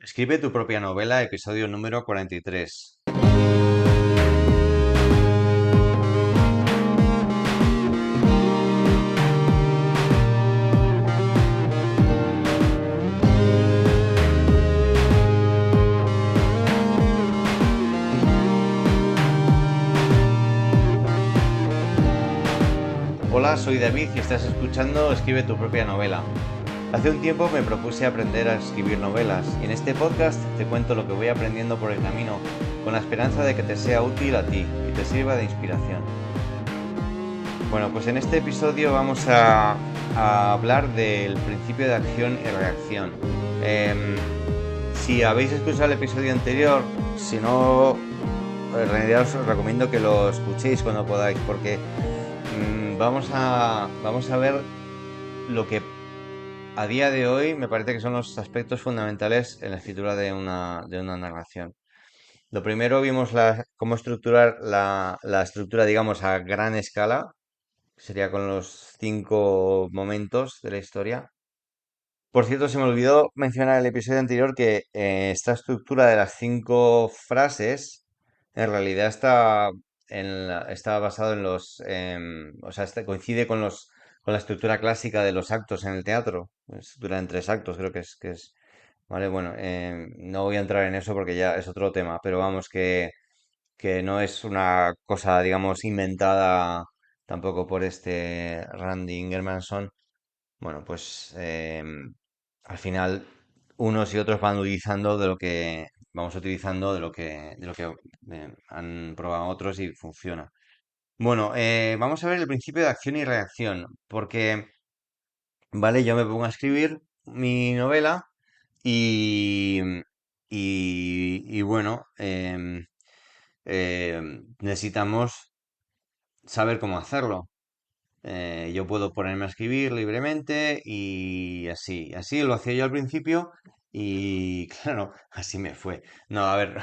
Escribe tu propia novela, episodio número 43. Hola, soy David y estás escuchando Escribe tu propia novela. Hace un tiempo me propuse aprender a escribir novelas y en este podcast te cuento lo que voy aprendiendo por el camino con la esperanza de que te sea útil a ti y te sirva de inspiración. Bueno, pues en este episodio vamos a hablar del principio de acción y reacción. Si habéis escuchado el episodio anterior, si no, en realidad os recomiendo que lo escuchéis cuando podáis, porque vamos a ver lo que a día de hoy me parece que son los aspectos fundamentales en la escritura de una narración. Lo primero vimos cómo estructurar la estructura, digamos, a gran escala, que sería con los 5 momentos de la historia. Por cierto, se me olvidó mencionar en el episodio anterior que esta estructura de las 5 frases en realidad está basado en o sea, coincide con la estructura clásica de los actos en el teatro. La estructura en 3 actos, creo que es, vale, bueno, no voy a entrar en eso porque ya es otro tema, pero vamos, que no es una cosa, digamos, inventada tampoco por este Randy Ingermanson. Bueno, pues al final unos y otros van utilizando de lo que vamos utilizando de lo que han probado otros y funciona. Bueno, vamos a ver el principio de acción y reacción, porque, vale, yo me pongo a escribir mi novela y, y bueno, necesitamos saber cómo hacerlo. Yo puedo ponerme a escribir libremente y así lo hacía yo al principio y claro, así me fue. No, a ver,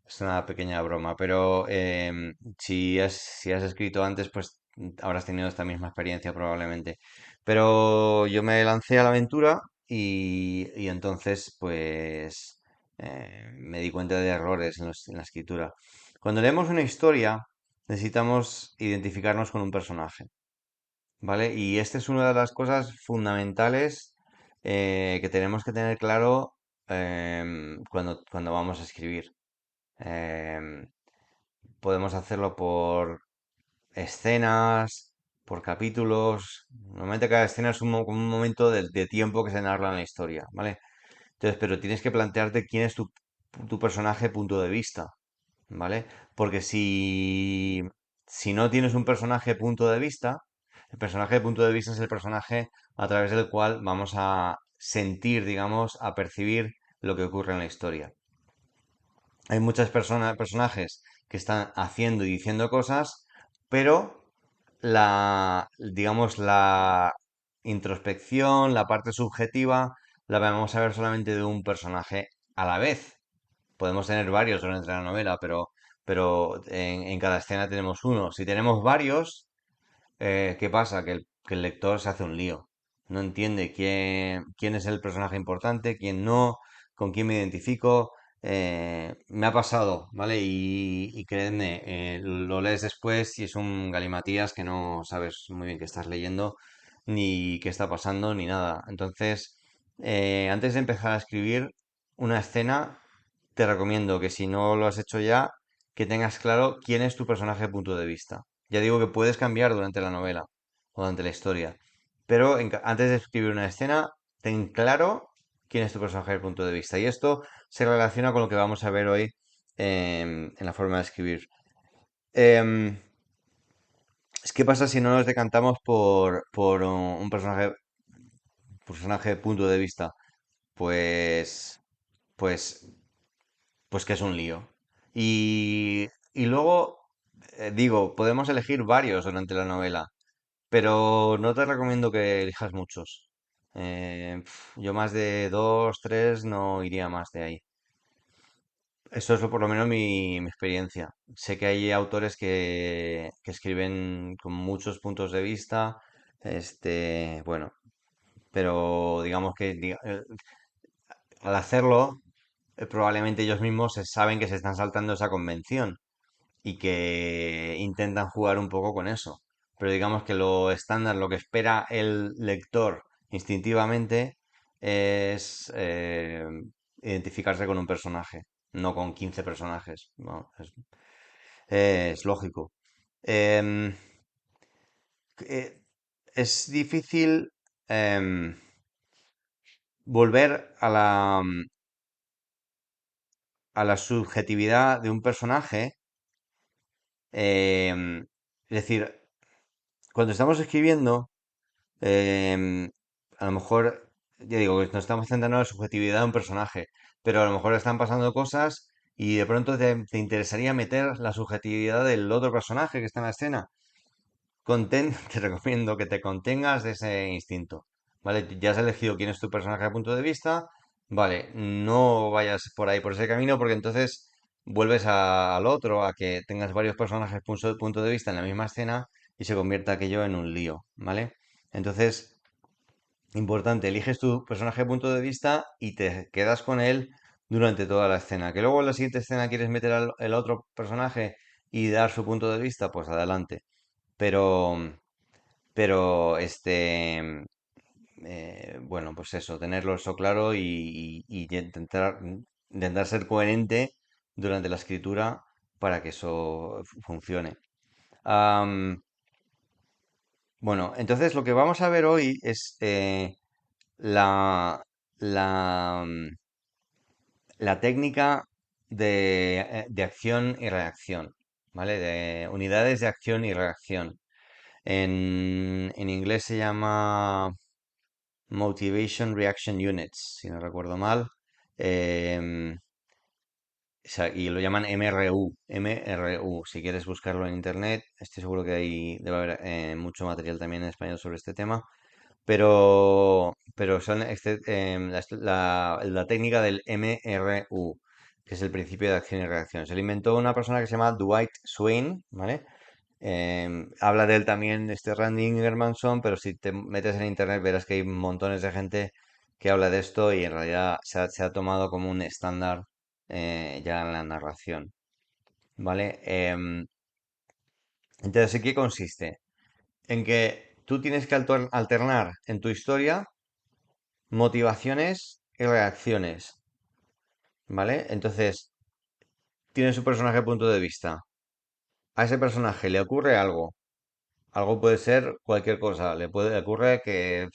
es una pequeña broma, pero si has escrito antes, pues habrás tenido esta misma experiencia probablemente. Pero yo me lancé a la aventura y entonces pues me di cuenta de errores en la escritura. Cuando leemos una historia, necesitamos identificarnos con un personaje. ¿Vale? Y esta es una de las cosas fundamentales que tenemos que tener claro cuando vamos a escribir. Em, Podemos hacerlo por escenas, por capítulos. Normalmente cada escena es como un momento de tiempo que se narra en la historia, ¿vale? Entonces, pero tienes que plantearte quién es tu personaje punto de vista, ¿vale? Porque si no tienes un personaje punto de vista, el personaje de punto de vista es el personaje a través del cual vamos a sentir, digamos, a percibir lo que ocurre en la historia. Hay muchas personajes que están haciendo y diciendo cosas, pero digamos, la introspección, la parte subjetiva, la vamos a ver solamente de un personaje a la vez. Podemos tener varios durante la novela, pero en cada escena tenemos uno. Si tenemos varios, ¿qué pasa? Que el lector se hace un lío. No entiende quién es el personaje importante, quién no, con quién me identifico. Me ha pasado, ¿vale? Y créeme, lo lees después y es un galimatías que no sabes muy bien qué estás leyendo, ni qué está pasando, ni nada. Entonces, antes de empezar a escribir una escena, te recomiendo que si no lo has hecho ya, que tengas claro quién es tu personaje de punto de vista. Ya digo que puedes cambiar durante la novela o durante la historia, pero antes de escribir una escena, ten claro quién es tu personaje de punto de vista. Y esto se relaciona con lo que vamos a ver hoy en la forma de escribir. Em, ¿Qué pasa si no nos decantamos por un personaje de punto de vista? Pues, pues pues que es un lío. Y luego, digo, podemos elegir varios durante la novela, pero no te recomiendo que elijas muchos. Yo más de 2, 3 no iría más de ahí. Eso es por lo menos mi experiencia. Sé que hay autores que escriben con muchos puntos de vista, bueno, pero digamos que al hacerlo probablemente ellos mismos saben que se están saltando esa convención y que intentan jugar un poco con eso. Pero digamos que lo estándar, lo que espera el lector instintivamente es identificarse con un personaje, no con 15 personajes. ¿No? Es lógico. Em, eh, es difícil em, volver a la subjetividad de un personaje. Es decir, cuando estamos escribiendo, Em, a lo mejor, ya digo, que nos estamos centrando en la subjetividad de un personaje, pero a lo mejor están pasando cosas y de pronto te interesaría meter la subjetividad del otro personaje que está en la escena. Te recomiendo que te contengas de ese instinto, ¿vale? Ya has elegido quién es tu personaje a punto de vista, vale, no vayas por ahí, por ese camino, porque entonces vuelves al otro, a que tengas varios personajes punto de vista en la misma escena y se convierta aquello en un lío, ¿vale? Entonces, importante, eliges tu personaje de punto de vista y te quedas con él durante toda la escena. Que luego en la siguiente escena quieres meter al el otro personaje y dar su punto de vista, pues adelante. Pero, bueno, pues eso, tenerlo eso claro y intentar ser coherente durante la escritura para que eso funcione. Am, bueno, entonces lo que vamos a ver hoy es la, la, mm, la técnica de acción y reacción, ¿vale? De unidades de acción y reacción. En inglés se llama Motivation Reaction Units, si no recuerdo mal. Em, y lo llaman MRU. MRU. Si quieres buscarlo en internet, estoy seguro que ahí debe haber mucho material también en español sobre este tema. Pero son la técnica del MRU, que es el principio de acción y reacción. Se lo inventó una persona que se llama Dwight Swain, ¿vale? Habla de él también este Randy Ingermanson, pero si te metes en internet verás que hay montones de gente que habla de esto y en realidad se ha tomado como un estándar ya en la narración, ¿vale? Entonces, ¿en qué consiste? En que tú tienes que alternar en tu historia motivaciones y reacciones, ¿vale? Entonces, tiene su personaje punto de vista. A ese personaje le ocurre algo. Algo puede ser cualquier cosa. Le ocurre que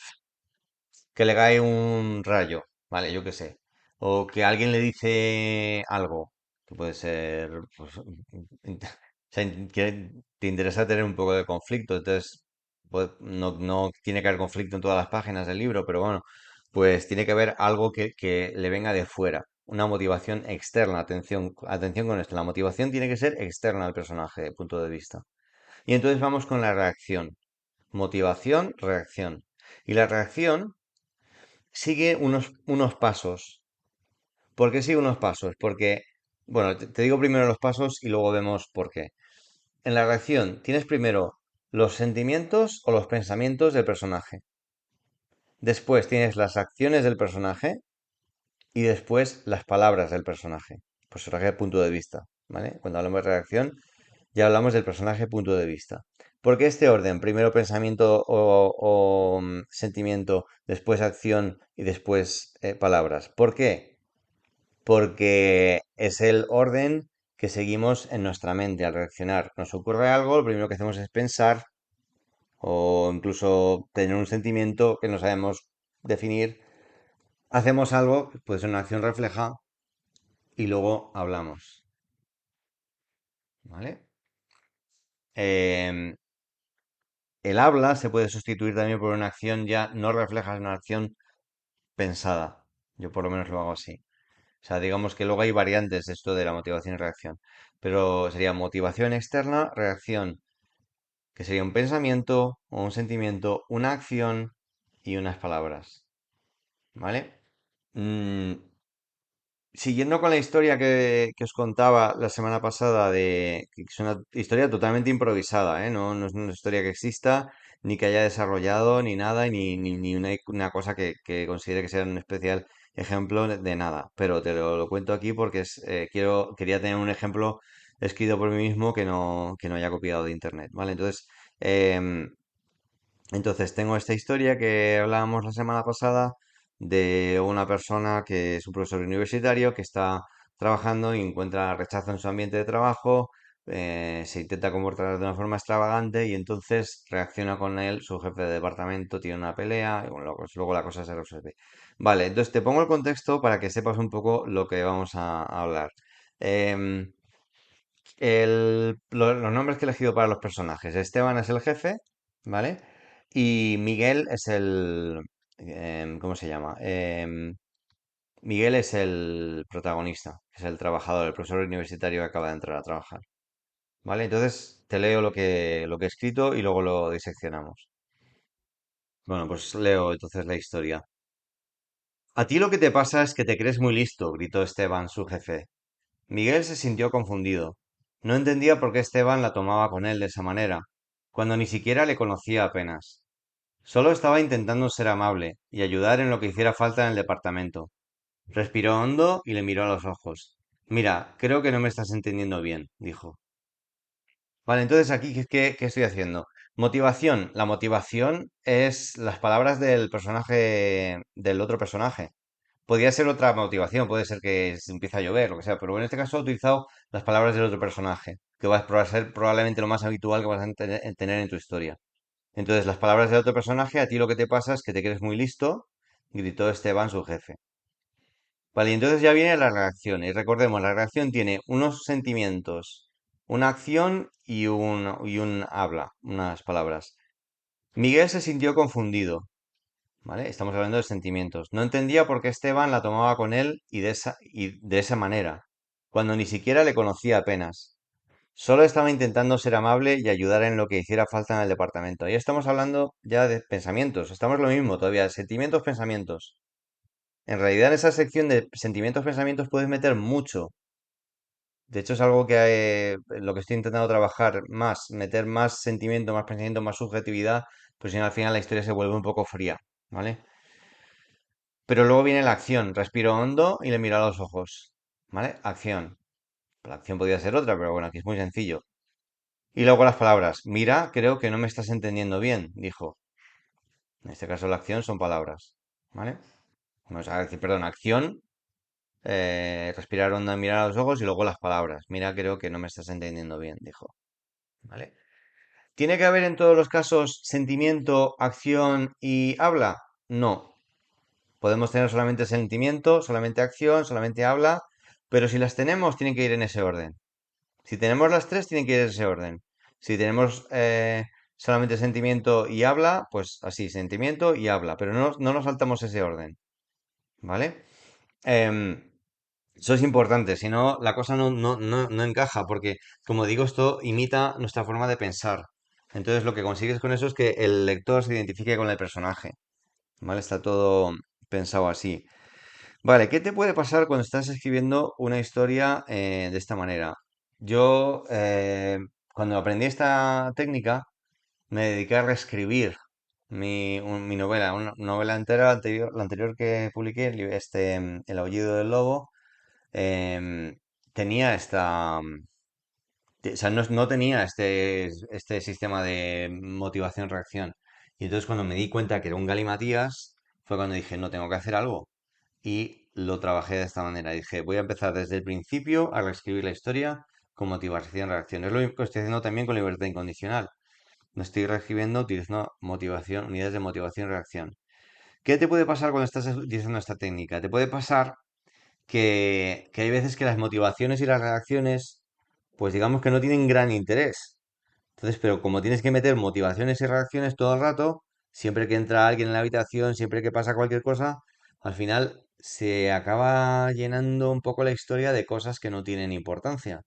le cae un rayo, ¿vale? Yo qué sé. O que alguien le dice algo, que puede ser, pues, o sea, que te interesa tener un poco de conflicto, entonces, pues, no tiene que haber conflicto en todas las páginas del libro, pero bueno, pues tiene que haber algo que le venga de fuera, una motivación externa, atención con esto, la motivación tiene que ser externa al personaje, de punto de vista. Y entonces vamos con la reacción, motivación, reacción. Y la reacción sigue unos pasos. ¿Por qué sigue unos pasos? Porque, bueno, te digo primero los pasos y luego vemos por qué. En la reacción tienes primero los sentimientos o los pensamientos del personaje. Después tienes las acciones del personaje y después las palabras del personaje. Personaje punto de vista, ¿vale? Cuando hablamos de reacción ya hablamos del personaje punto de vista. ¿Por qué este orden? Primero pensamiento o sentimiento, después acción y después palabras. ¿Por qué? Porque es el orden que seguimos en nuestra mente al reaccionar. Nos ocurre algo, lo primero que hacemos es pensar o incluso tener un sentimiento que no sabemos definir. Hacemos algo, puede ser una acción refleja, y luego hablamos. ¿Vale? Em, el habla se puede sustituir también por una acción ya no refleja, es una acción pensada. Yo por lo menos lo hago así. O sea, digamos que luego hay variantes de esto de la motivación y reacción. Pero sería motivación externa, reacción, que sería un pensamiento o un sentimiento, una acción y unas palabras. ¿Vale? Mm, siguiendo con la historia que os contaba la semana pasada, que es una historia totalmente improvisada, ¿eh? No es una historia que exista, ni que haya desarrollado, ni nada, ni una cosa que considere que sea en especial ejemplo de nada, pero te lo cuento aquí porque quería tener un ejemplo escrito por mí mismo que no haya copiado de internet, ¿vale? Em, entonces tengo esta historia que hablábamos la semana pasada de una persona que es un profesor universitario que está trabajando y encuentra rechazo en su ambiente de trabajo, se intenta comportar de una forma extravagante y entonces reacciona con él, su jefe de departamento tiene una pelea y bueno, luego la cosa se resuelve. Vale, entonces te pongo el contexto para que sepas un poco lo que vamos a hablar. Em, los nombres que he elegido para los personajes. Esteban es el jefe, ¿vale? Y Miguel es ¿cómo se llama? Miguel es el protagonista, es el trabajador, el profesor universitario que acaba de entrar a trabajar, ¿vale? Entonces te leo lo que he escrito y luego lo diseccionamos. Bueno, pues leo entonces la historia. A ti lo que te pasa es que te crees muy listo, gritó Esteban, su jefe. Miguel se sintió confundido. No entendía por qué Esteban la tomaba con él de esa manera, cuando ni siquiera le conocía apenas. Solo estaba intentando ser amable y ayudar en lo que hiciera falta en el departamento. Respiró hondo y le miró a los ojos. Mira, creo que no me estás entendiendo bien, dijo. Vale, entonces aquí, ¿qué estoy haciendo? Motivación. La motivación es las palabras del personaje, del otro personaje. Podría ser otra motivación, puede ser que se empiece a llover, lo que sea, pero en este caso he utilizado las palabras del otro personaje, que va a ser probablemente lo más habitual que vas a tener en tu historia. Entonces, las palabras del otro personaje, a ti lo que te pasa es que te crees muy listo, gritó Esteban, su jefe. Vale, y entonces ya viene la reacción. Y recordemos, la reacción tiene unos sentimientos, una acción y un habla, unas palabras. Miguel se sintió confundido, ¿vale? Estamos hablando de sentimientos. No entendía por qué Esteban la tomaba con él y de esa manera, cuando ni siquiera le conocía apenas. Solo estaba intentando ser amable y ayudar en lo que hiciera falta en el departamento. Ahí estamos hablando ya de pensamientos. Estamos lo mismo todavía, sentimientos, pensamientos. En realidad en esa sección de sentimientos, pensamientos puedes meter mucho. De hecho es algo que lo que estoy intentando trabajar más, meter más sentimiento, más pensamiento, más subjetividad, pues si no al final la historia se vuelve un poco fría, ¿vale? Pero luego viene la acción. Respiro hondo y le miro a los ojos. ¿Vale? Acción. La acción podría ser otra, pero bueno, aquí es muy sencillo. Y luego las palabras. Mira, creo que no me estás entendiendo bien, dijo. En este caso la acción son palabras. ¿Vale? Vamos a decir, perdón, acción, respirar hondo y mirar a los ojos y luego las palabras. Mira, creo que no me estás entendiendo bien, dijo. ¿Vale? ¿Tiene que haber en todos los casos sentimiento, acción y habla? No. Podemos tener solamente sentimiento, solamente acción, solamente habla, pero si las tenemos, tienen que ir en ese orden. Si tenemos las tres, tienen que ir en ese orden. Si tenemos solamente sentimiento y habla, pues así, sentimiento y habla, pero no nos saltamos ese orden, ¿vale? Em, Eso es importante, si no, la cosa no encaja, porque, como digo, esto imita nuestra forma de pensar. Entonces, lo que consigues con eso es que el lector se identifique con el personaje, ¿vale? Está todo pensado así. Vale, ¿qué te puede pasar cuando estás escribiendo una historia de esta manera? Yo, cuando aprendí esta técnica, me dediqué a reescribir mi novela, una novela entera, la anterior que publiqué, El aullido del lobo, em, tenía o sea, no tenía este sistema de motivación-reacción. Y entonces cuando me di cuenta que era un galimatías, fue cuando dije, no, tengo que hacer algo y lo trabajé de esta manera. Dije, voy a empezar desde el principio a reescribir la historia con motivación-reacción. Es lo que estoy haciendo también con libertad incondicional. No estoy reescribiendo utilizando motivación, unidades de motivación-reacción. ¿Qué te puede pasar cuando estás utilizando esta técnica? Te puede pasar que hay veces que las motivaciones y las reacciones, pues digamos que no tienen gran interés. Entonces, pero como tienes que meter motivaciones y reacciones todo el rato, siempre que entra alguien en la habitación, siempre que pasa cualquier cosa, al final se acaba llenando un poco la historia de cosas que no tienen importancia.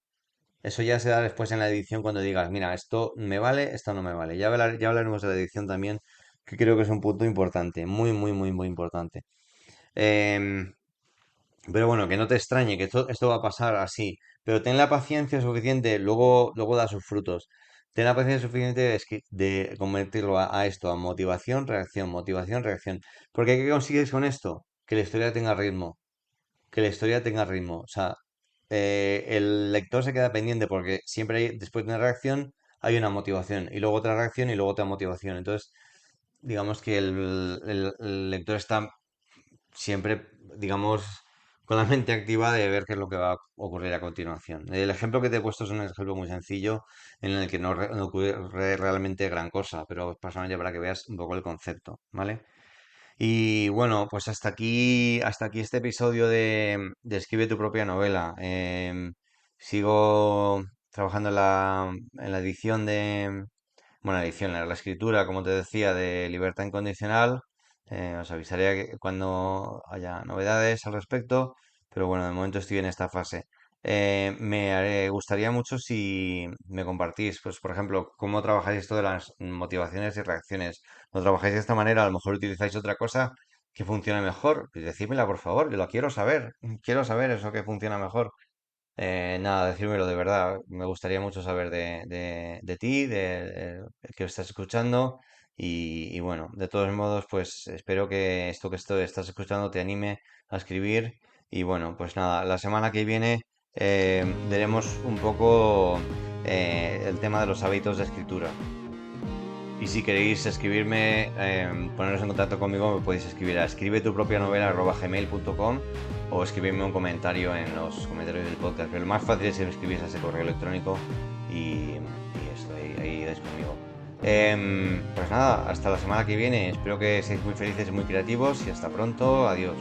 Eso ya se da después en la edición cuando digas, mira, esto me vale, esto no me vale. Ya hablaremos de la edición también, que creo que es un punto importante, muy importante. Em, pero bueno, que no te extrañe, que esto va a pasar así. Pero ten la paciencia suficiente, luego da sus frutos. Ten la paciencia suficiente de convertirlo a esto, a motivación, reacción, motivación, reacción. Porque ¿qué consigues con esto? que la historia tenga ritmo, que la historia tenga ritmo. O sea, el lector se queda pendiente porque siempre hay, después de una reacción hay una motivación y luego otra reacción y luego otra motivación. Entonces, digamos que el lector está siempre, digamos, con la mente activa de ver qué es lo que va a ocurrir a continuación. El ejemplo que te he puesto es un ejemplo muy sencillo en el que no ocurre realmente gran cosa, pero personalmente para que veas un poco el concepto, ¿vale? Y bueno, pues hasta aquí este episodio de Escribe tu propia novela. Sigo trabajando en la edición bueno, la edición, la escritura, como te decía, de Libertad Incondicional. Os avisaré cuando haya novedades al respecto, pero bueno, de momento estoy en esta fase. Gustaría mucho si me compartís, pues por ejemplo, cómo trabajáis esto de las motivaciones y reacciones. ¿Lo trabajáis de esta manera? A lo mejor utilizáis otra cosa que funcione mejor. Pues decídmela, por favor, que lo quiero saber. Quiero saber eso que funciona mejor. Nada, decírmelo de verdad. Me gustaría mucho saber de ti, de que estás escuchando. Y bueno, de todos modos, pues espero que esto estás escuchando te anime a escribir. Y bueno, pues nada, la semana que viene veremos un poco el tema de los hábitos de escritura. Y si queréis escribirme, poneros en contacto conmigo, me podéis escribir a escribetupropianovela@gmail.com o escribirme un comentario en los comentarios del podcast. Pero lo más fácil es que me escribís a ese correo electrónico y eso, ahí dais conmigo. Pues nada, hasta la semana que viene. Espero que seáis muy felices y muy creativos y hasta pronto. Adiós.